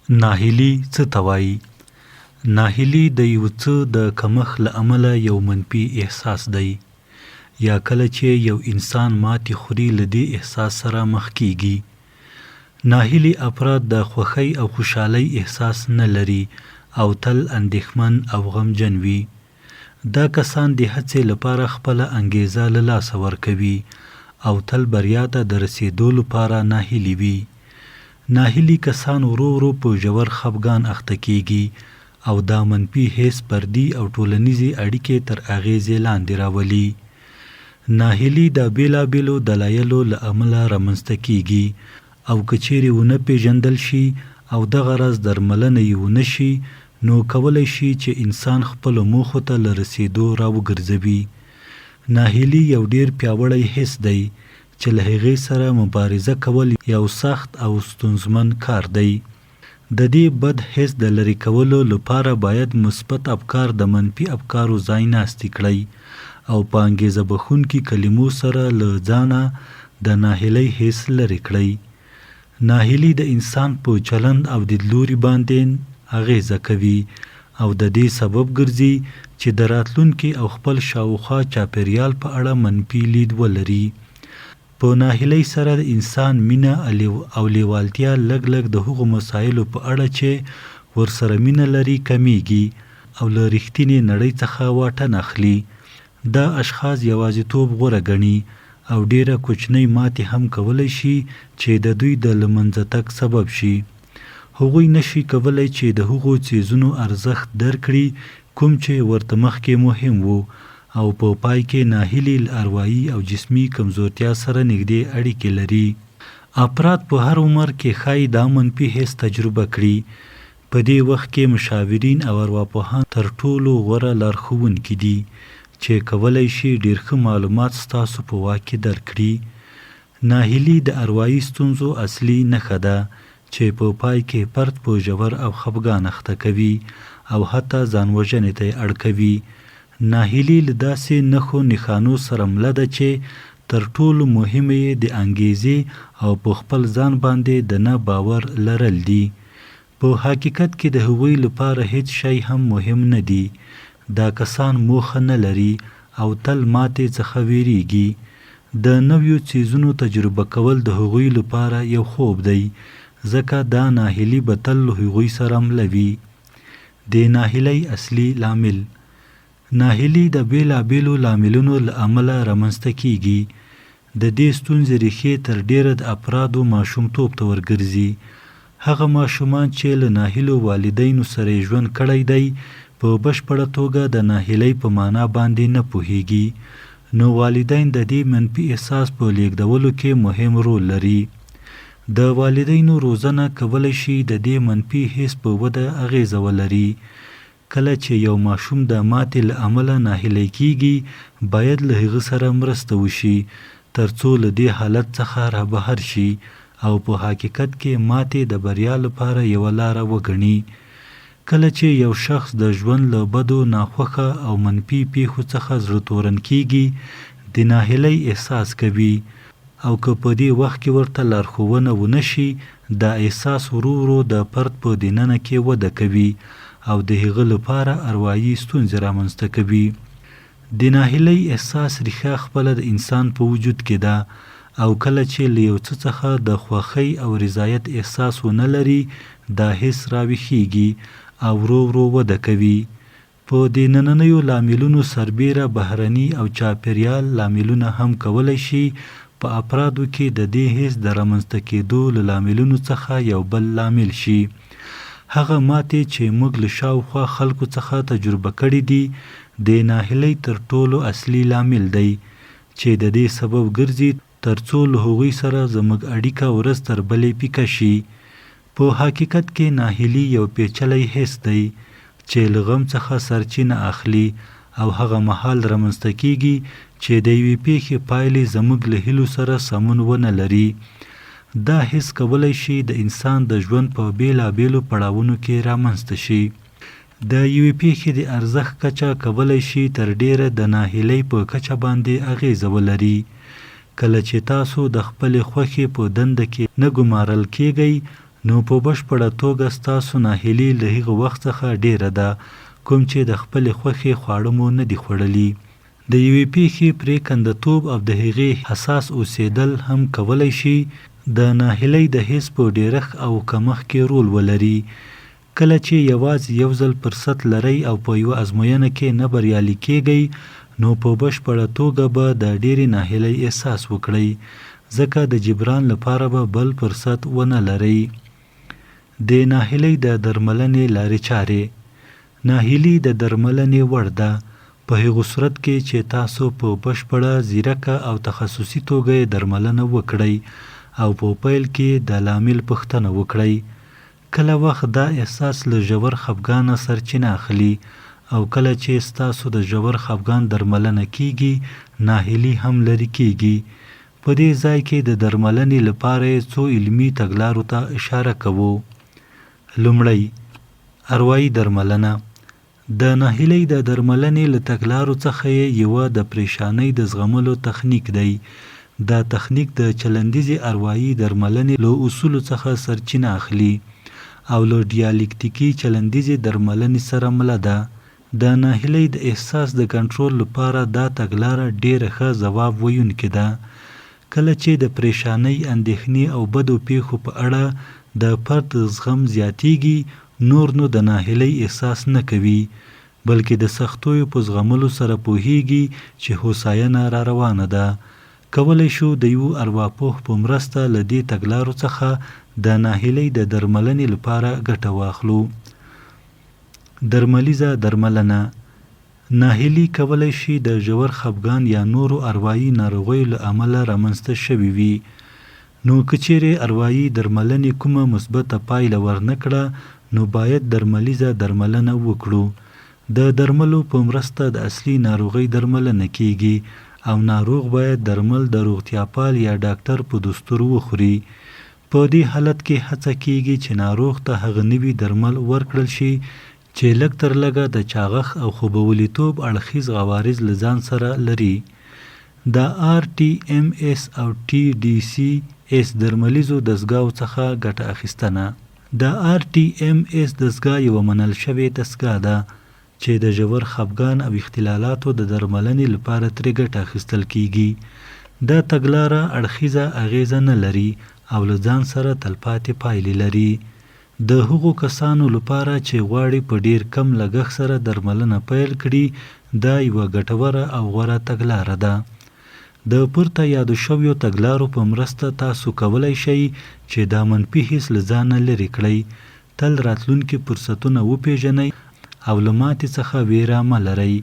ناهیلي څه ته وایي؟ ناهیلي د یو څه د کمښت له امله یو منفي احساس دی، یا کله چې یو انسان ماتې خوري له دې احساس سره مخ کیږي. ناهیلي افراد د خوښۍ او خوشحالۍ احساس نه لري او تل اندېښمن او غمجن وي. دا کسان د هڅې لپاره خپله انګیزه له لاسه ورکوي او تل بریا ته د رسیدو لپاره ناهیلي وي. ناهیلي کسان ورو ورو په ژور خفګان اخته کیږي او دا منفي حس فردي او ټولنیزې اړیکې تر اغیزې لاندې راولي. ناهیلي د بیلابیلو دلایلو له امله رامنځته کیږي او که چیرې ونه پیژندل شي او دغه راز درملنه یې ونه شي، نو کولی شي چې انسان خپلو موخو ته له رسیدو راوګرځوي. ناهیلي یو ډیر پیاوړی حس دی چې له هغې سره مبارزه کول یو سخت او ستونزمن کار دی. د دې بد حس د لرې کولو لپاره باید مثبت افکار د منفي افکارو ځای ناستې کړئ او په انګیزه بښونکي کلمو سره له ځانه د ناهیلۍ حس لرې کړئ. ناهیلي د انسان په چلند او لیدلوري باندې اغیزه کوي او د دې سبب ګرځي چې د راتلونکي او خپل شاوخوا چاپیریال په اړه منفي لید ولري. په ناهیلۍ سره د انسان مینه او لیوالتیا لږ لږ د هغو مسایلو په اړه چې ورسره مینه لري کمیږي او له رښتینې نړۍ څخه واټن اخلي. دا اشخاص یوازیتوب غوره ګڼي او ډیره کوچنۍ ماتې هم کولی شي چې د دوی د له منځه تګ سبب شي. هغوی نشي کولی چې د هغو څیزونو ارزښت درکړي کوم چې ورته مخکې مهم وو، او په پای کې ناهیلي له اروايي او جسمي کمزورتیا سره نږدې اړیکې لري. افراد په هر عمر کې ښایي دا منفي حس تجربه کړي. په دې وخت کې مشاورین او ارواپوهان تر ټولو غوره لارښوونکي دي چې کولی شي ډېر ښه معلومات ستاسو په واک کې درکړي. ناهیلي د اروايي ستونزو اصلي نښه ده چې په پای کې فرد په ژور او خفګان اخته کوي او حتی ځان وژنې ته یې اړ کوي. ناهیلي له داسې نښو نښانو سره مله ده چې تر ټولو مهمه یې د انګیزې او په خپل ځان باندې د نه باور لرل دي. په حقیقت کې د هغوی لپاره هیڅ شی هم مهم نه دی. دا کسان موخه نه لري او تل ماتې څخه ویریږي. د نویو څیزونو تجربه کول د هغوی لپاره یو خوب دی، ځکه دا ناهیلي به تل له هغوی سره مله وي. د ناهیلۍ اصلي لامل: ناهیلي د بیلابیلو لاملونو له امله رامنځته کیږي. د دې ستونزې ریښې تر ډیره د افرادو ماشومتوب ته ورګرځي. هغه ماشومان چې له ناهیلو والدینو سره ژوند کړی دی په بشپړه توګه د ناهیلۍ په معنا باندې نه پوهیږي، نو والدین د دې منفي احساس په لیږدولو کې مهم رول لري. د والدینو روزنه کولی شي د دې منفي حس په وده اغیزه ولري. کله چې یو ماشوم د ماتې له امله ناهیلی کیږي، باید له هغه سره مرسته وشي ترڅو له دې حالت څخه رابهر شي او په حقیقت کې ماتې د بریا لپاره یوه لاره وګڼي. کله چې یو شخص د ژوند له بدو، ناخوښه او منفي پیښو څخه زړه تورن کیږي، د ناهیلۍ احساس کوي، او که په دې وخت کې ورته لارښوونه ونه شي، دا احساس ورو ورو د فرد په دننه کې وده کوي او د هغه لپاره اروايي ستونزې رامنځته کوي. د ناهیلۍ احساس ریښه خپله د انسان په وجود کې ده، او کله چې له یو څه څخه د خوښۍ او رضایت احساس ونه لري، دا حس راویښیږي او ورو ورو وده کوي. په دې نننیو لاملونو سربیره بهرني او چاپیریال لاملونه هم کولی شي په افرادو کې د دې حس د رامنځته کېدو له لاملونو څخه یو بل لامل شي. هغه ماتې چې موږ له شاوخوا خلکو څخه تجربه کړې دي د ناهیلۍ تر ټولو اصلي لامل دی چې د دې سبب ګرځي ترڅو له هغوی سره زموږ اړیکه ورځ تر بلې پیکه شي. په حقیقت کې ناهیلي یو پیچلی حس دی چې له غم څخه سرچینه اخلي او هغه مهال رامنځته کیږي چې د یوې پیښې پایلې زموږ له هیلو سره سمون ونه لري. دا حس کولی شي د انسان د ژوند په بیلابیلو پړاوونو کې رامنځته شي. د یوې پیښې د ارزښت کچه کولی شي تر ډیره د ناهیلۍ په کچه باندې اغیزه ولري. کله چې تاسو د خپلې خوښې په دنده کې نه ګمارل کیږئ، نو په بشپړه توګه ستاسو ناهیلي له هغه وخت څخه ډیره ده کوم چې د خپلې خوښې خواړه مو نه دي خوړلي. د یوې پیښې پرېکنده‌توب او د هغې حساس اوسېدل هم کولی شي د ناهیلۍ د حس په ډېرښت او کمښت کې رول ولري. کله چې یوازې یو ځل فرصت لرئ او په یوه ازموینه کې نه بریالي کیږئ نو په بشپړه توګه به د ډېرې ناهیلۍ احساس وکړئ ځکه د جبران لپاره به بل فرصت ونه لرئ. د ناهیلۍ د درملنې لارې چارې. ناهیلي د درملنې وړ ده په هغو صورت کې چې تاسو په بشپړه ځیرکه او تخصصي توګه یې درملنه وکړئ او په پیل کې د لامل پوښتنه وکړئ. کله وخت دا احساس له ژور خفګانه سرچینه اخلي او کله چې ستاسو د ژور خفګان درملنه کیږي ناهیلي هم لرې کیږي. په دې ځای کې د درملنې لپاره څو علمي تګلارو ته اشاره کوو. لومړی، اروايي درملنه. د ناهیلۍ د درملنې له تګلارو څخه یوه د پریشانۍ د زغملو تخنیک دی. دا تخنیک د چلندیزې اروايي درملنې له اصولو څخه سرچینه اخلي او له ډیالکتیکي چلندیزې درملنې سره مله ده. د ناهیلۍ د احساس د کنټرول لپاره دا تګلاره ډیره ښه ځواب ویونکې ده. کله چې د پریشانۍ، اندېښنې او بدو پیښو په اړه د فرد زغم زیاتیږي نور نو د ناهیلۍ احساس نه کوي بلکې د سختیو په زغملو سره پوهیږي چې هوساینه را روانه ده. کولی شو د یو ارواپوه په مرسته له دې تګلارو څخه د ناهیلۍ د درملنې لپاره ګټه واخلو. درملیزه درملنه. ناهیلي کولی شي د ژور خفګان یا نورو اروايي ناروغیو له امله رامنځته شوې وي. نو که چیرې اروايي درملنې کومه مثبته پایله ورنه کړه نو باید درملیزه درملنه وکړو. د درملو په مرسته د اصلي ناروغۍ درملنه کیږي او ناروغ باید درمل د روغتیاپال یا ډاکټر په دستور وخوري. په دې حالت کې هڅه کیږي چې ناروغ ته هغه نوي درمل ورکړل شي چې لږ تر لږه د چاغښت او خوبولیتوب اړخیز عوارض له ځان سره لري. د RTMS او TDCS درملیزو دستګاو څخه ګټه اخیستنه. د RTMS دستګاه یوه منل شوې دستګاه ده چې د ژور خفګان او اختلالاتو د درملنې لپاره ترې ګټه اخیستل کیږي. دا تګلاره اړخیزه اغیزه نه لري او له ځان سره تلپاتې پایلې لري. د هغو کسانو لپاره چې غواړي په ډیر کم لګښت سره درملنه پیل کړي دا یوه ګټوره او غوره تګلاره ده. د پورته یادو شویو تګلارو په مرسته تاسو کولی شئ چې دا منفي حس له ځانه لرې کړئ. تل راتلونکي فرصتونه وپیژنئ او له ماتې څخه ویره مه لرئ.